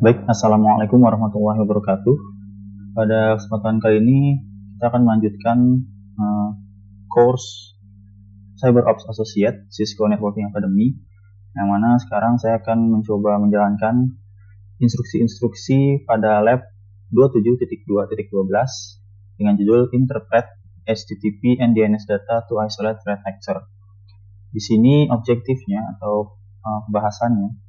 Baik, Assalamualaikum warahmatullahi wabarakatuh. Pada kesempatan kali ini kita akan melanjutkan course CyberOps Associate Cisco Networking Academy, yang mana sekarang saya akan mencoba menjalankan instruksi-instruksi pada lab 27.2.12 dengan judul Interpret HTTP and DNS Data to Isolate Threat Actor. Di sini objektifnya atau bahasannya,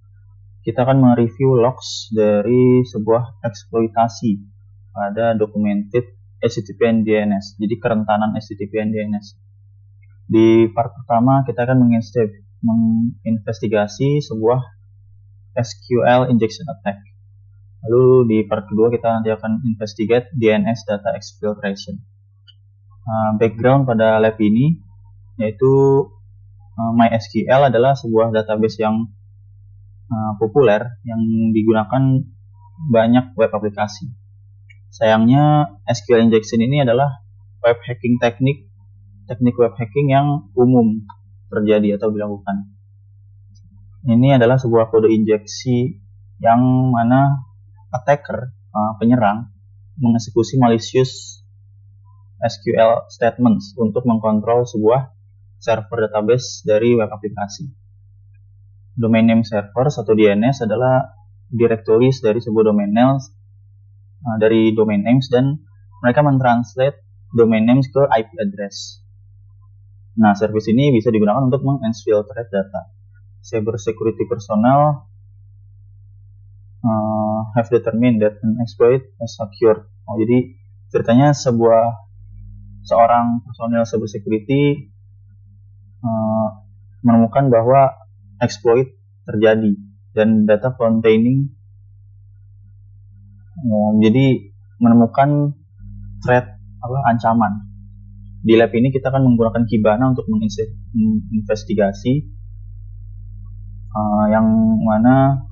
kita akan mereview logs dari sebuah eksploitasi pada documented HTTP and DNS. Jadi kerentanan HTTP and DNS. Di part pertama kita akan menginvestigasi sebuah SQL injection attack. Lalu di part kedua kita nanti akan investigate DNS data exfiltration. Background pada lab ini yaitu MySQL adalah sebuah database yang populer yang digunakan banyak web aplikasi. Sayangnya SQL injection ini adalah web hacking teknik web hacking yang umum terjadi atau dilakukan. Ini adalah sebuah kode injeksi yang mana attacker, penyerang, mengeksekusi malicious SQL statements untuk mengkontrol sebuah server database dari web aplikasi. Domain name server atau DNS adalah directories dari sebuah domain names dan mereka mentranslate domain names ke IP address. Nah, service ini bisa digunakan untuk meng-exfiltrate data. Cyber security personnel have determined that an exploit is secured. Jadi ceritanya seorang personel cyber security menemukan bahwa exploit terjadi dan data containing jadi menemukan threat ancaman. Di lab ini kita akan menggunakan Kibana untuk menginvestigasi yang mana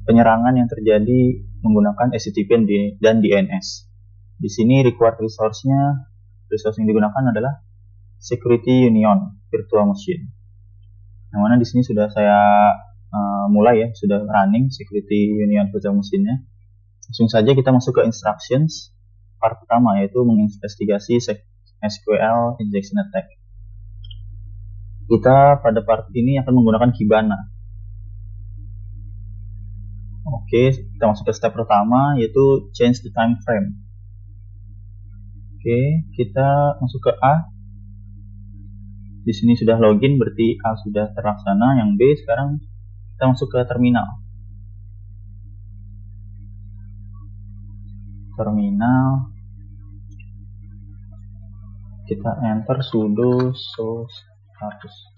penyerangan yang terjadi menggunakan HTTP dan DNS. Di sini required resource yang digunakan adalah Security Union Virtual Machine. Yang mana di sini sudah saya mulai sudah running Security Union Virtual Machine-nya. Langsung saja kita masuk ke instructions part pertama, yaitu menginvestigasi SQL injection attack. Kita pada part ini akan menggunakan Kibana. Oke, kita masuk ke step pertama, yaitu change the time frame. Oke, kita masuk ke A. Di sini sudah login, berarti A sudah terlaksana. Yang B sekarang kita masuk ke terminal. Kita enter sudo show status.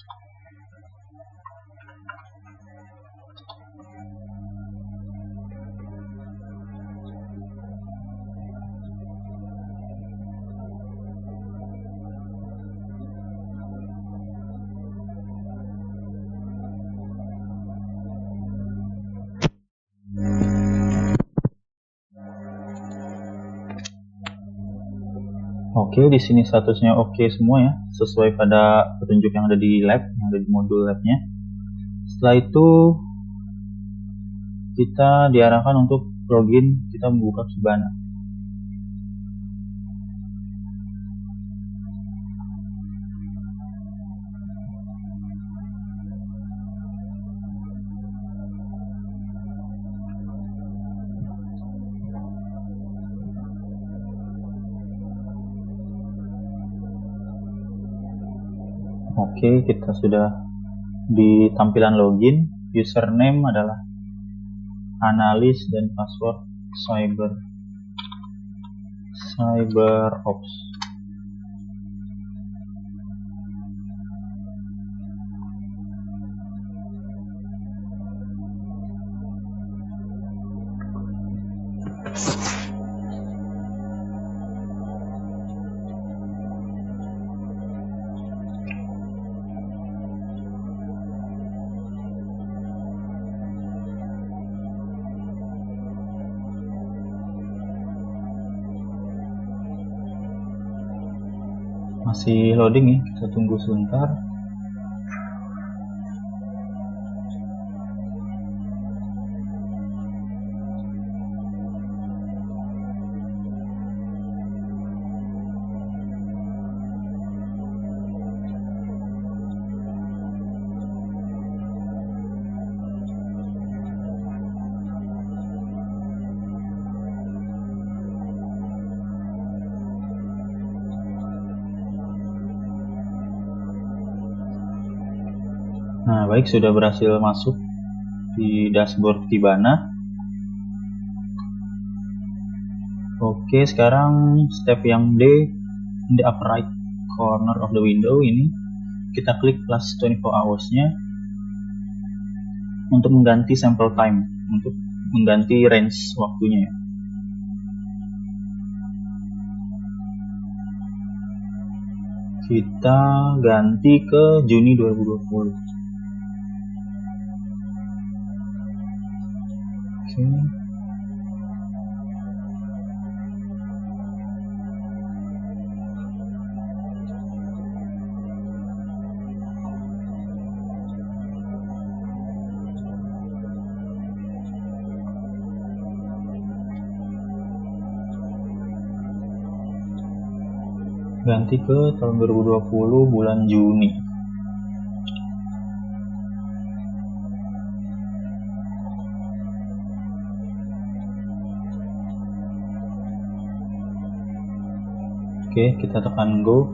Oke, di sini statusnya oke semua ya, sesuai pada petunjuk yang ada di lab, yang ada di modul labnya. Setelah itu kita diarahkan untuk login, kita membuka Kibana. Oke, kita sudah di tampilan login. Username adalah analis dan password CyberOps. Masih loading ya, kita tunggu sebentar. Nah, baik, sudah berhasil masuk di dashboard Kibana. Oke, sekarang step yang D, in the upper right corner of the window ini, kita klik plus 24 hours-nya untuk mengganti sample time, untuk mengganti range waktunya ya. Kita ganti ke Juni 2020. Oke. Ganti ke tahun 2020 bulan Juni. Oke, kita tekan go.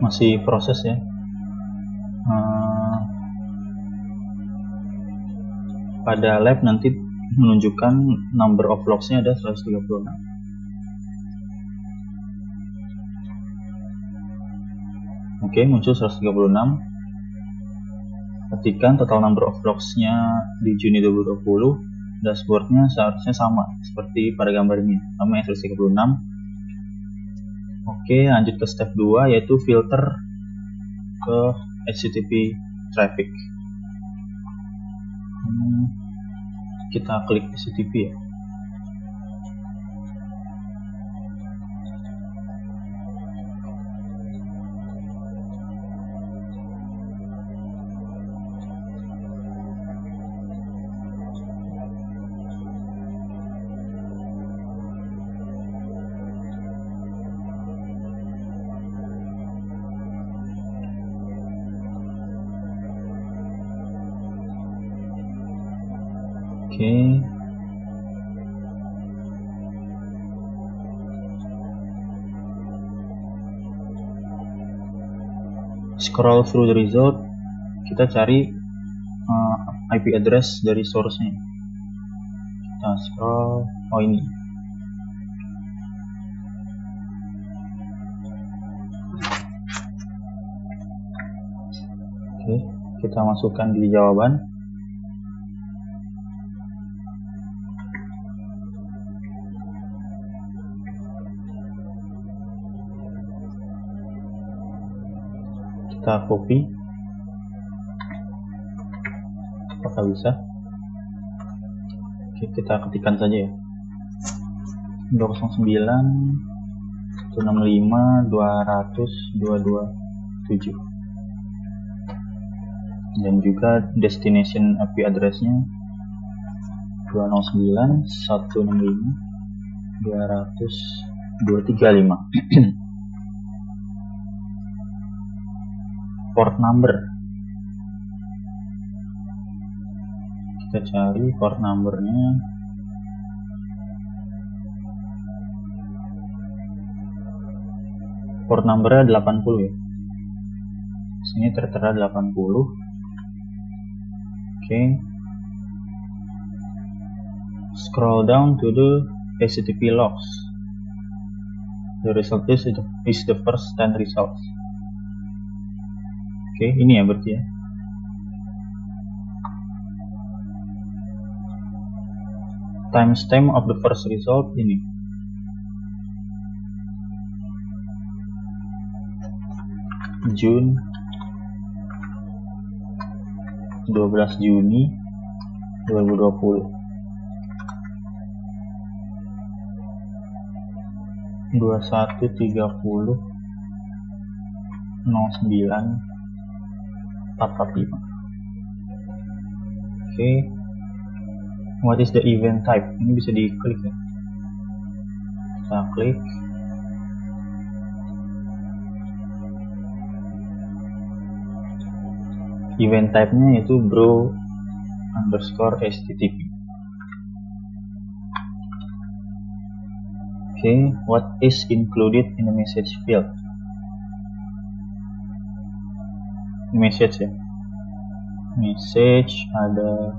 Masih proses ya. Pada lab nanti menunjukkan number of logs-nya ada 136. Oke, muncul 136. Ketikkan total number of logs-nya di Juni 2020, dashboard-nya seharusnya sama seperti pada gambar ini, sama yang 136. Oke, lanjut ke step 2 yaitu filter ke HTTP traffic. Kita klik HTTP ya. Oke. Scroll through the result, kita cari IP address dari source-nya. Kita scroll, oh ini. Oke, kita masukkan di jawaban. Kita copy. Apakah bisa? Oke, kita ketikkan saja ya. 209 165 200 227 dan juga destination IP address-nya 209 165 200 235. Port number, kita cari port numbernya. Port numbernya 80 ya. Sini tertera 80. Oke. Scroll down to the HTTP logs. The result is the first 10 results. Oke, ini ya berarti ya. Timestamp of the first result ini. June 12 Juni 2020. 21.30 09 445. Oke. What is the event type? Ini bisa diklik ya. Kita klik. Event type-nya yaitu bro_http. Okay, what is included in the message field? Message ya. Message ada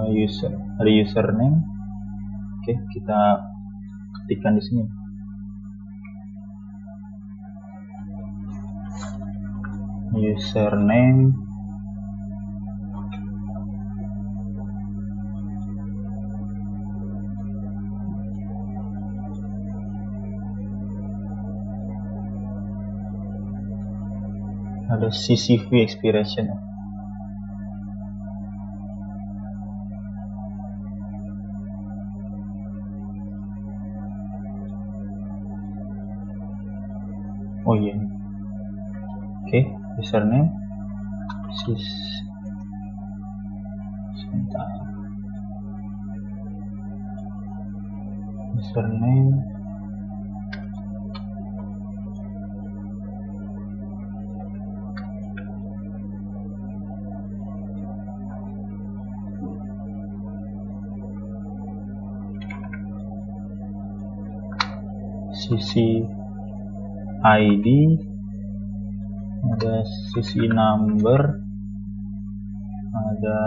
username. Oke, kita ketikkan di sini. Username ada CCV expiration. Oh iya. Oke, username sebentar. Username CC ID, ada CC number, ada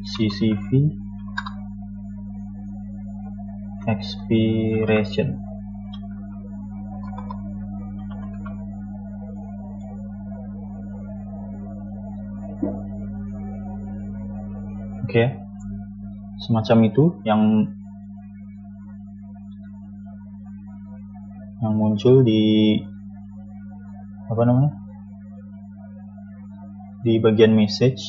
CCV, expiration. Oke, semacam itu yang muncul di di bagian message.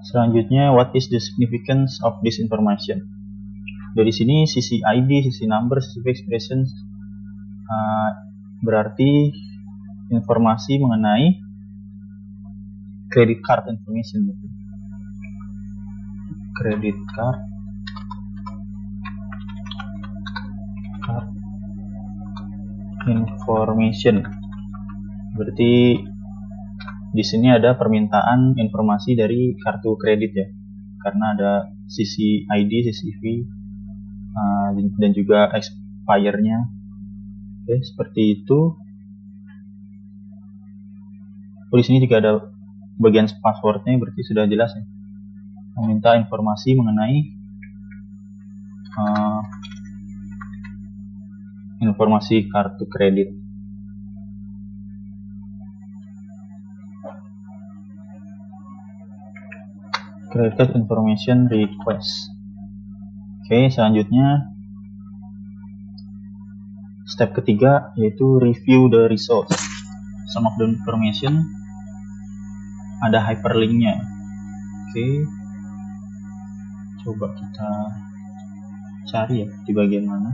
Selanjutnya, what is the significance of this information? Dari sini CC ID, CC number, CC expression berarti informasi mengenai credit card information. Credit card information. Berarti di sini ada permintaan informasi dari kartu kredit ya, karena ada CC ID, CCV, dan juga expire-nya. Oke, seperti itu. Oh, di sini juga ada bagian password-nya, berarti sudah jelas ya. Meminta informasi mengenai informasi kartu kredit. Credit information request. Oke, selanjutnya step ketiga yaitu review the results. Some of the information ada hyperlink-nya. Oke, coba kita cari ya di bagian mana.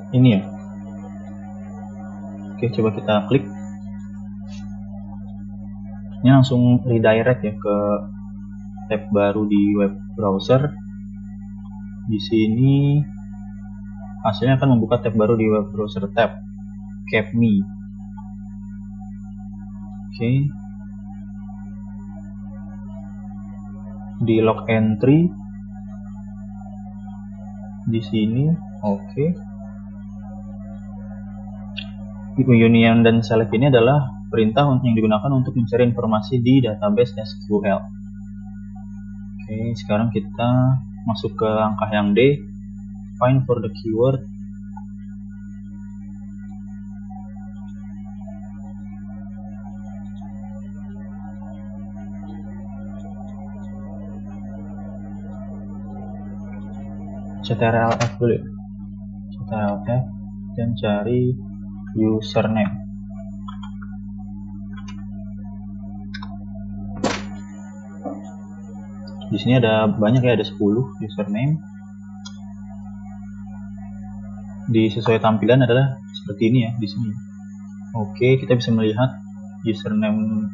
Ini ya. Oke, coba kita klik. Ini langsung redirect ya ke tab baru di web browser. Di sini hasilnya akan membuka tab baru di web browser, tab CapMe. Oke. Di log entry di sini, oke. Union dan select ini adalah perintah yang digunakan untuk mencari informasi di database SQL. Oke, sekarang kita masuk ke langkah yang D, find for the keyword. CTRL-F dulu ya. CTRL-F dan cari username. Di sini ada banyak ya, ada 10 username. Di sesuai tampilan adalah seperti ini ya di sini. Oke, kita bisa melihat username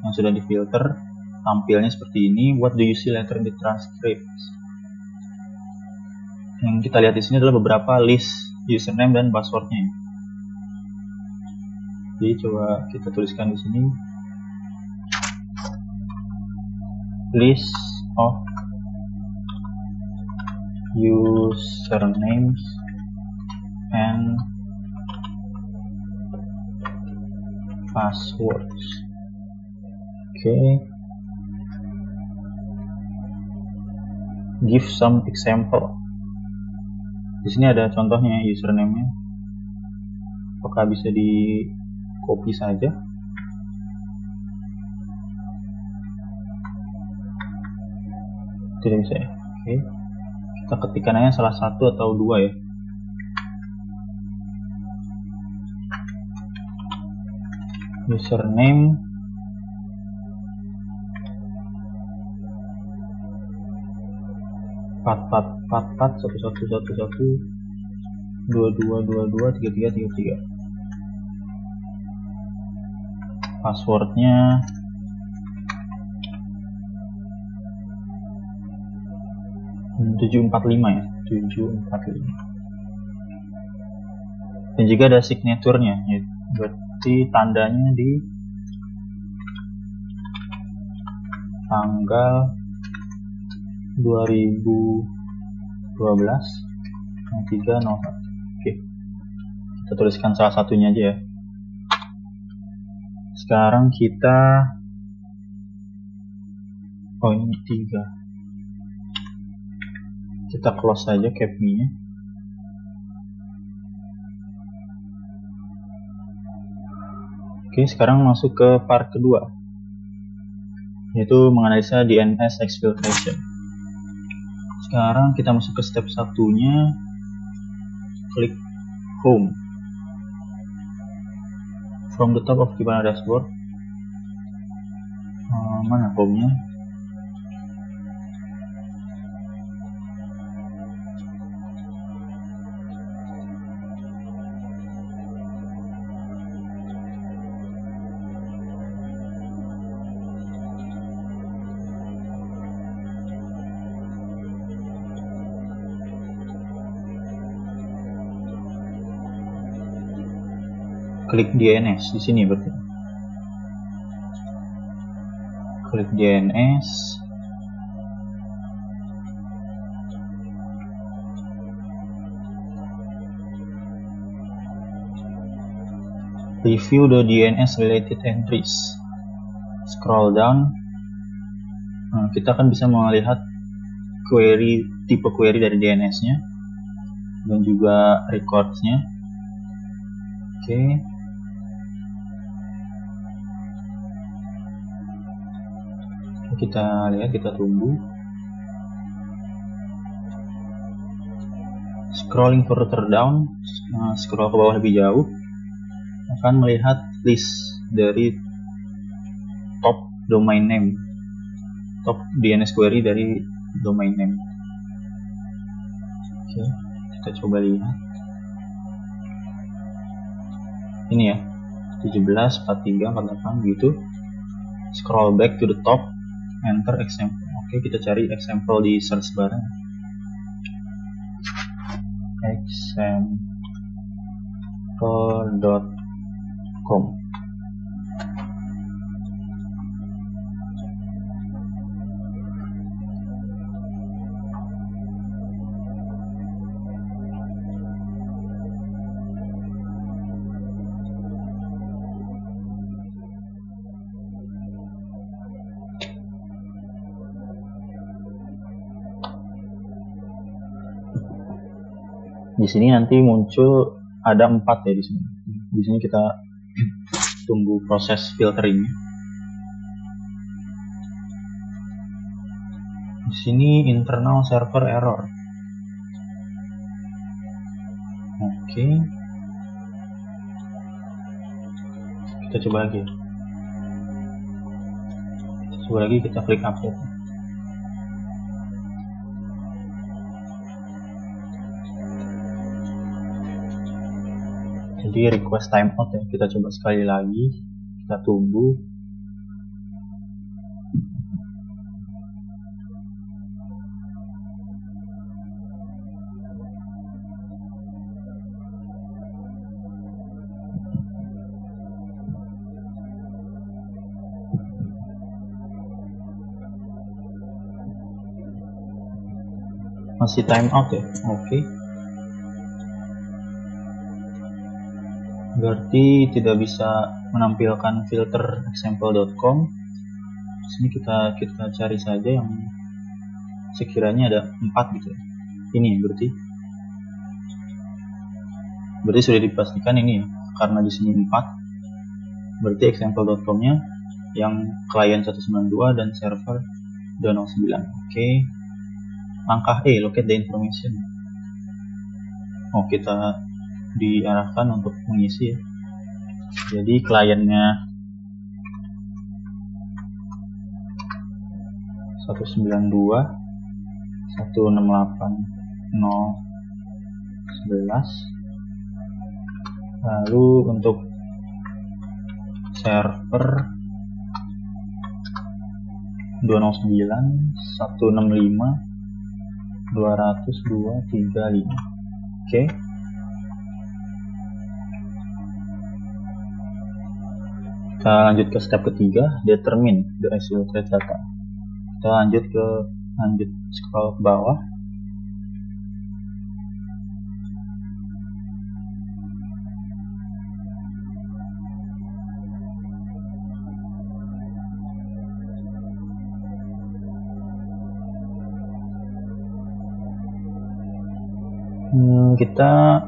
yang sudah difilter tampilnya seperti ini. What do you see later in the transcript? Yang kita lihat di sini adalah beberapa list username dan passwordnya. Jadi coba kita tuliskan di sini list of usernames and passwords. Oke. Give some example. Di sini ada contohnya username-nya. Apakah bisa di copy saja? Tidak bisa ya. Oke. Kita ketikkan aja salah satu atau dua ya. Username pat 1111 2222 3333. Passwordnya ya, 745. Dan juga ada signaturenya ya. Berarti tandanya di tanggal 2012 0301. Oke, kita tuliskan salah satunya aja ya. Sekarang kita ini 3. Kita close saja capme-nya. Oke, sekarang masuk ke part kedua, yaitu menganalisa DNS exfiltration. Sekarang kita masuk ke step satunya, klik home. From the top of Kibana dashboard, mana home-nya? Klik DNS di sini berarti. Klik DNS. Review the DNS related entries. Scroll down. Nah, kita akan bisa melihat tipe query dari DNS-nya dan juga records-nya. Oke. Kita lihat, kita tunggu. Scrolling further down, scroll ke bawah lebih jauh, akan melihat list dari top domain name, top DNS query dari domain name. Oke, kita coba lihat. Ini ya, 17, 43, 48 gitu. Scroll back to the top, enter example. Oke, kita cari example di search bar. Example.com. Di sini nanti muncul ada 4 ya di sini. Di sini kita tunggu proses filtering. Di sini internal server error. Oke. Kita coba lagi. Kita klik update. Jadi request timeout ya, kita coba sekali lagi, kita tunggu. Masih time out ya? Oke. Berarti tidak bisa menampilkan filter example.com. Di sini kita cari saja yang sekiranya ada 4 gitu ya. Ini ya berarti sudah dipastikan ini ya, karena di sini 4. Berarti example.com-nya yang klien 192 dan server 209. Oke. Langkah E, locate the information. Oh, kita diarahkan untuk mengisi ya. Jadi kliennya 192 168.0.11. Lalu untuk server 209 165 202.35. Oke. Kita lanjut ke step ketiga, determine the actual trade data. Kita lanjut scroll ke bawah. Kita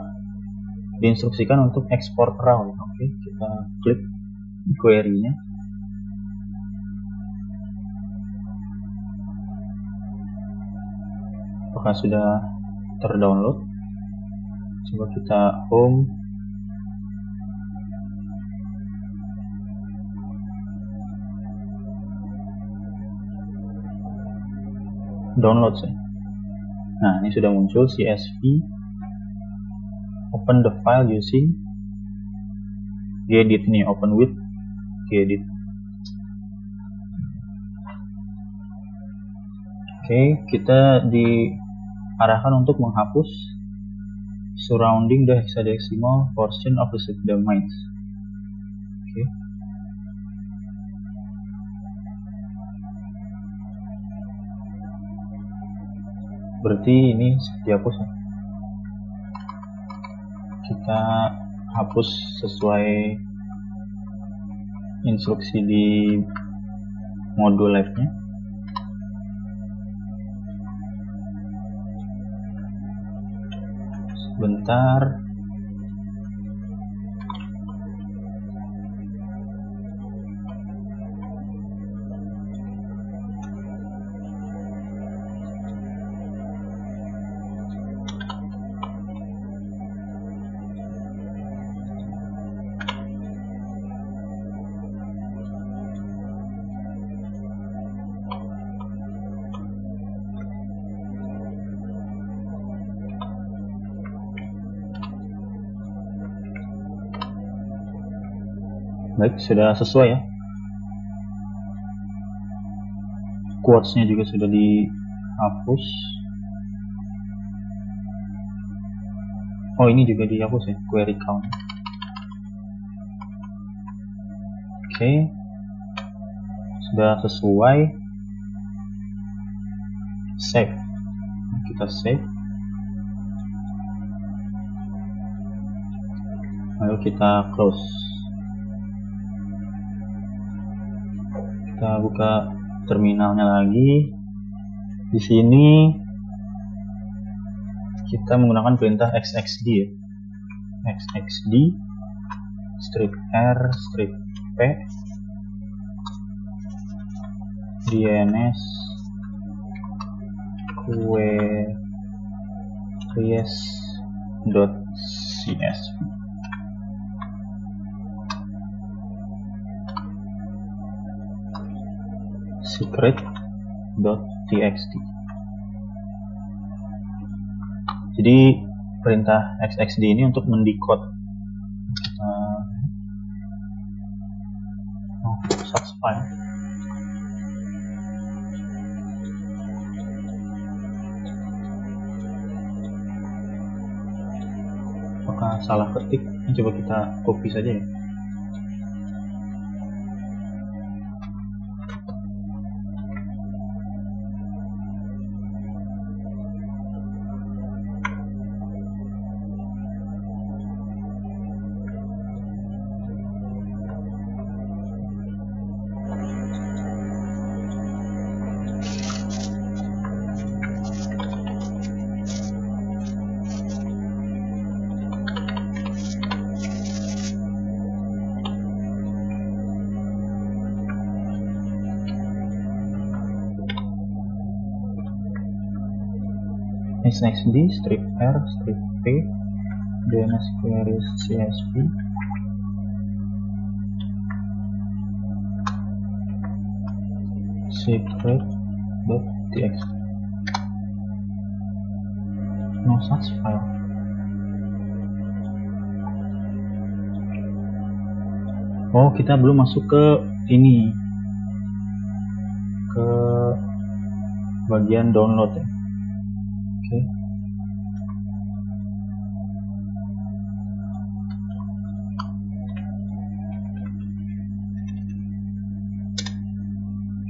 diinstruksikan untuk export raw. Oke, kita klik query-nya. Apakah sudah terdownload? Coba kita home. Download ya. Nah, ini sudah muncul CSV. Open the file using gedit nih, open with gedit. Oke, kita diarahkan untuk menghapus surrounding the hexadecimal portion of the subdomains. Oke. Berarti ini dihapus ya. Kita hapus sesuai instruksi di modul live-nya. Sebentar. Baik, sudah sesuai ya. Quotes-nya juga sudah dihapus. Oh, ini juga dihapus ya, query count. Oke. Sudah sesuai. Save. Kita save. Lalu kita close. Kita buka terminalnya lagi. Di sini kita menggunakan perintah xxd ya. xxd strip r strip p dns queries.csv. secret.txt. Jadi perintah xxd ini untuk mendekode source file. Apakah salah ketik? Coba kita copy saja ya. is next D, strip R, strip P, DNS queries CSV, secret.txt. No such file. Oh, kita belum masuk ke ini, ke bagian download ya. Oke.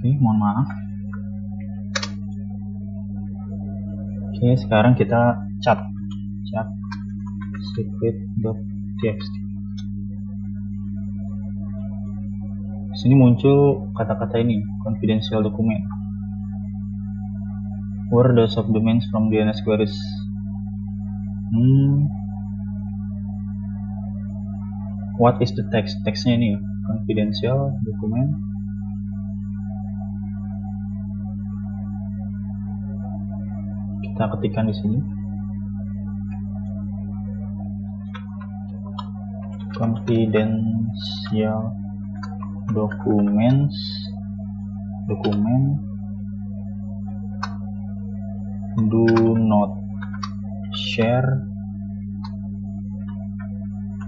Oke, mohon maaf. Oke, sekarang kita cat secret.txt. Di sini muncul kata-kata ini, confidential document. Where the subdomains from DNS queries. What is the text? Teksnya ini, confidential document. Kita ketikkan di sini. Confidential documents, do not share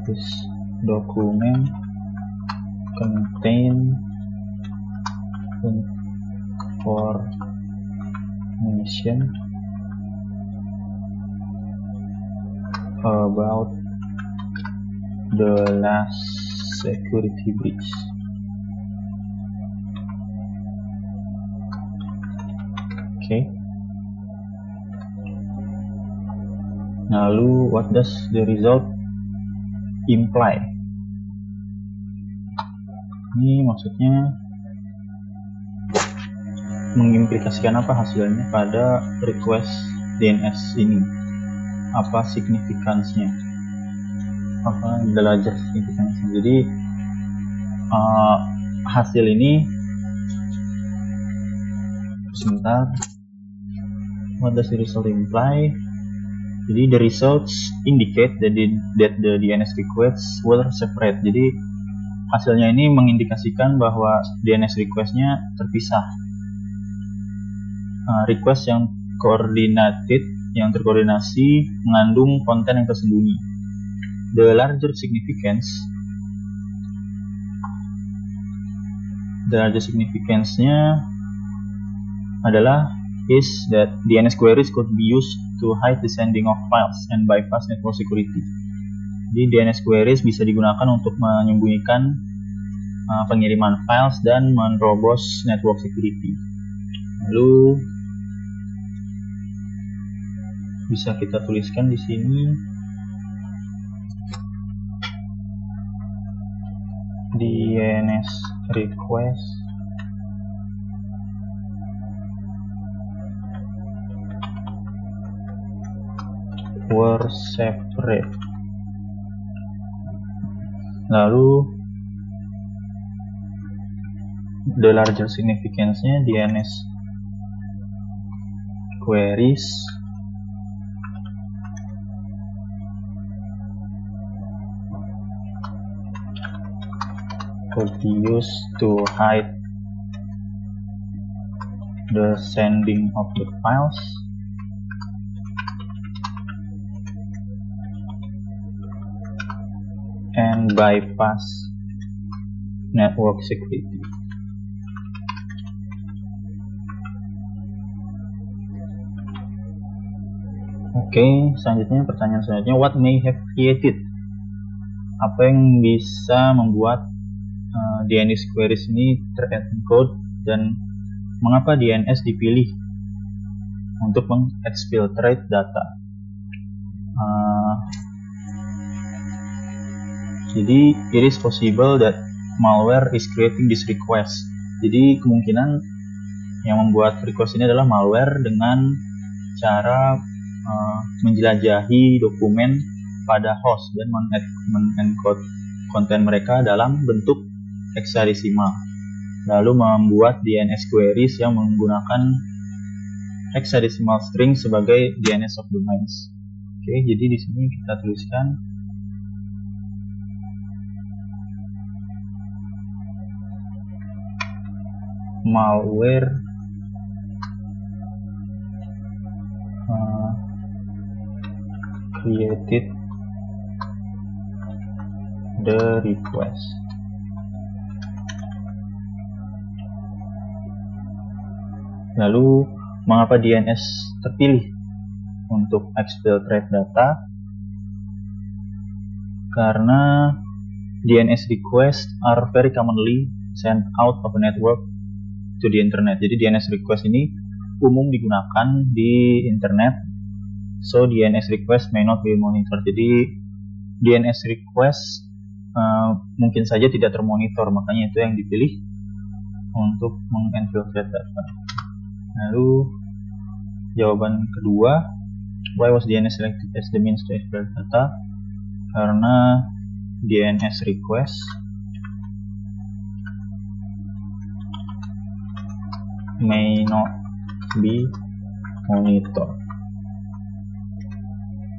this document contain information about the last security breach. Okay. Lalu, what does the result imply? Ini maksudnya mengimplikasikan apa hasilnya pada request DNS ini? Apa signifikansinya? Apa the larger significance? Jadi hasil ini sebentar. What does the result imply? Jadi the results indicate that the DNS requests were separate. Jadi hasilnya ini mengindikasikan bahwa DNS requestnya terpisah. Request yang terkoordinasi mengandung konten yang tersembunyi. The larger significance-nya adalah is that DNS queries could be used to hide the sending of files and bypass network security. Jadi DNS queries bisa digunakan untuk menyembunyikan pengiriman files dan menerobos network security. Lalu bisa kita tuliskan di sini DNS request were separate. Lalu the larger significance-nya DNS queries could be used to hide the sending of the files and bypass network security. Oke, selanjutnya pertanyaan selanjutnya, what may have created? Apa yang bisa membuat DNS queries ini terencode dan mengapa DNS dipilih untuk mengexfiltrate data? Jadi, it is possible that malware is creating this request. Jadi, kemungkinan yang membuat request ini adalah malware dengan cara menjelajahi dokumen pada host dan mengencode konten mereka dalam bentuk hexadesimal. Lalu membuat DNS queries yang menggunakan hexadecimal string sebagai DNS of domains. Oke, jadi di sini kita tuliskan malware created the request. Lalu mengapa DNS terpilih untuk exfiltrate data? Karena DNS requests are very commonly sent out of a network to the internet. Jadi DNS request ini umum digunakan di internet, so DNS request may not be monitored. Jadi DNS request mungkin saja tidak termonitor, makanya itu yang dipilih untuk menginfiltrate data. Lalu jawaban kedua, why was DNS selected as the means to exfiltrate data? Karena DNS request may not be monitored.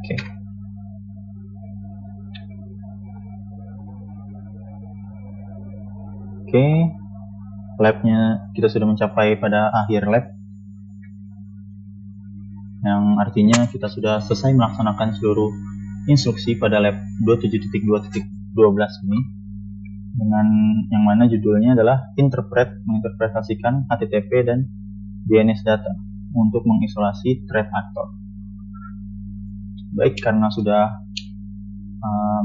Oke. Oke, labnya kita sudah mencapai pada akhir lab, yang artinya kita sudah selesai melaksanakan seluruh instruksi pada lab 27.2.12 ini, dengan yang mana judulnya adalah menginterpretasikan HTTP dan DNS data untuk mengisolasi threat actor. Baik, karena sudah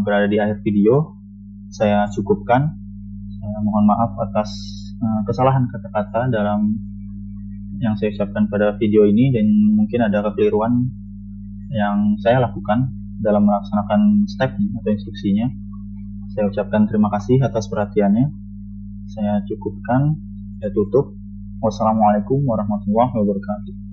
berada di akhir video, saya cukupkan. Saya mohon maaf atas kesalahan kata-kata dalam yang saya ucapkan pada video ini, dan mungkin ada kekeliruan yang saya lakukan dalam melaksanakan step atau instruksinya. Saya ucapkan terima kasih atas perhatiannya. Saya cukupkan, saya tutup. Wassalamualaikum warahmatullahi wabarakatuh.